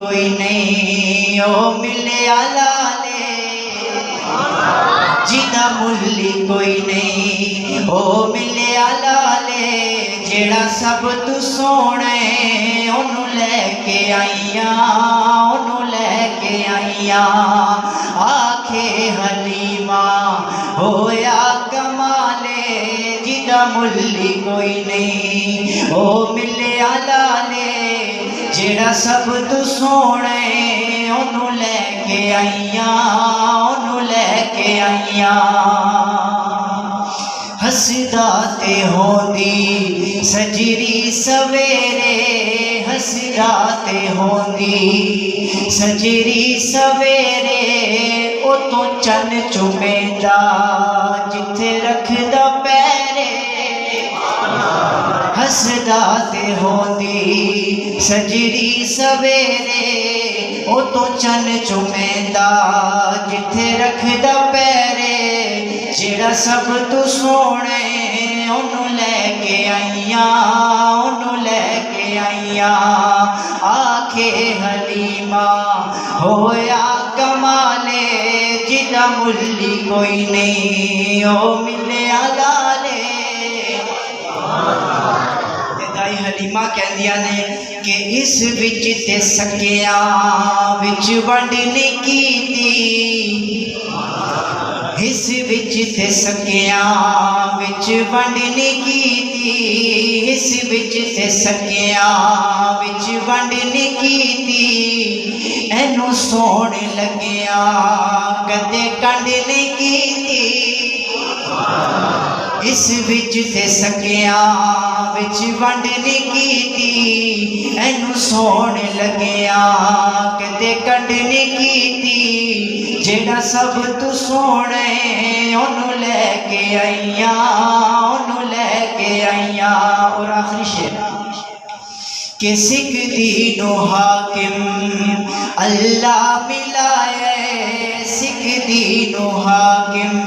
کوئی نہیں او ملے لالے جیدا ملی کوئی نہیں او ملے لالے جیڑا سب تو سونے انہوں لے کے آئیاں انہوں لے کے آئیاں آکھے حلیمہ ہویا کمالے جیدا ملی کوئی نہیں او ملے لالے جیڑا سب تو سونے انہوں لے کے آئیاں انہوں لے کے آئیاں ہسدا تے ہوندی سجری سویرے ہسدا تے ہوندی سجری سویرے او تو چن چمیندہ جتھے رکھدا پیرے ہسدا تے ہوندی سجری سویرے او تو چن چمیندہ جتھے رکھدا پیرے جیڑا سب تو سونے انہوں لے کے آئیاں انہوں لے کے آئیاں آکھے حلیمہ ہویا کمالے جیدا ملی کوئی نہیں او ملے لالے دائی حلیمہ کہندیاں نے کہ اس وچ تے سکیاں وچ ونڈ نہیں کیتی اس وچ تے سکیاں وچ ونڈ نہیں کیتی اس وچ تے سکیاں وچ ونڈ نہیں کیتی اینو سون لگیاں کدے کنڈ نہیں کیتی اس وچ تے سکیاں وچ ونڈ نہیں کیتی اینو سون لگیاں کدے کنڈ نہیں کیتی جیڑا سب تو سونے انہوں لے کے آئیاں انہوں لے کے آئیاں اور آخری شعر کہ سکھ دینو حاکم اللہ ملائے سکھ دینو حاکم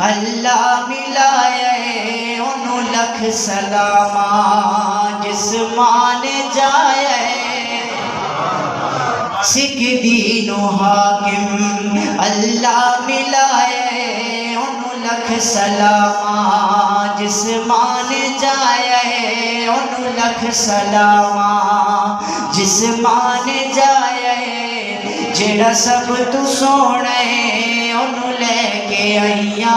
اللہ ملائے انہوں لکھ سلامہ جسمان جائے سکھ دینو حاکم اللہ ملائے انہوں لکھ سلامہ جسمان جائے انہوں لکھ سلامہ جسمان جائے جیڑا سب تو سونے انہوں لے کے آئیاں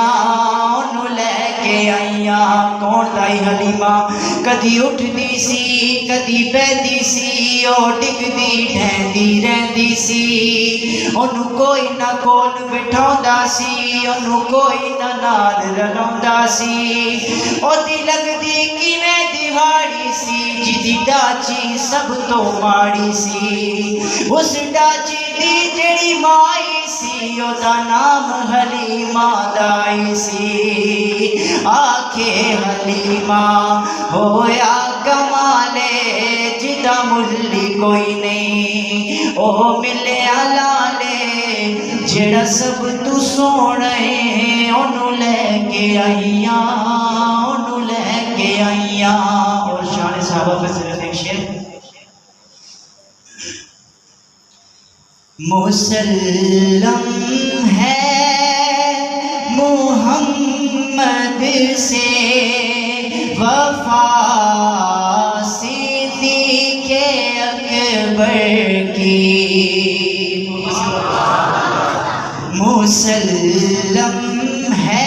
انہوں لے کے آئیاں کون دائی حلیمہ کدی اٹھ دی سی کدی بیدی سی او ڈگ دی ڈھیندی رہندی سی انہوں کوئی نہ کول بٹھاؤندا سی انہوں کوئی نہ نال رلاؤندا سی او دی لگ دی کیویں دیواڑی سی جدی ڈاچی سب تو ماڑی سی اس ڈاچی دی جڑی مائی سی او دا نام حلیمہ دائی سی آکھے حلیمہ ہویا کمالے جیدا ملی کوئی نہیں او ملے لالے جیڑا سب تو سونے انہوں لے کے آئیاں انہوں لے کے آئیاں اور شان صحابہ پر صرف ایک شعر مسلم ہے محمد سے وفا صدیق اکبر کی مسلم ہے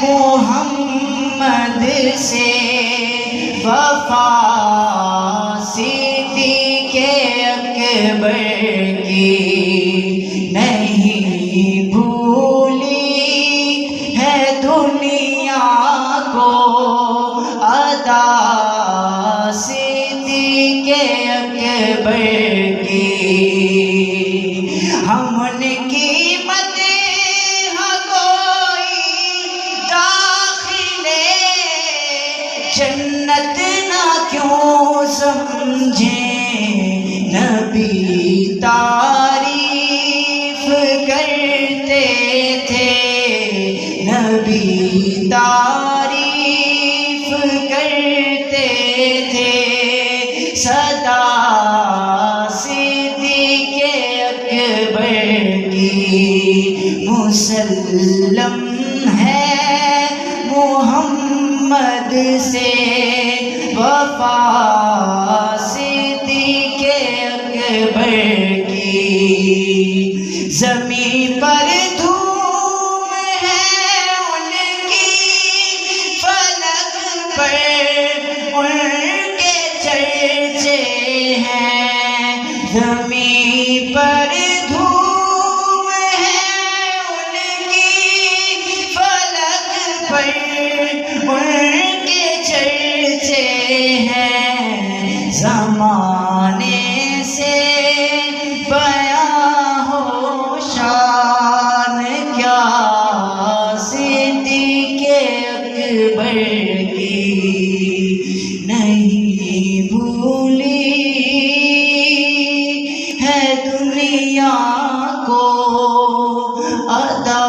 محمد سے وفا صدیق اکبر کی نہیں بھولی ہے دنیا کو ادا صدیق اکبر کی ہم نے قیمت جنت نہ کیوں سمجھیں نبی تعریف کرتے تھے نبی تعریف کرتے تھے صدا سے مسلم ہے محمد سے وفا صدیق اکبر کی، زمین پر دھوم ہے ان کی، فلک پر ان کے چرچے ہیں، زمین پر دھوم ہے ان کی، فلک پر ان کے چرچے ہیں، زمانے سے بیاں ہو شان کیا صدیق اکبر کی، نہیں بھولی ہے دنیا کو ادا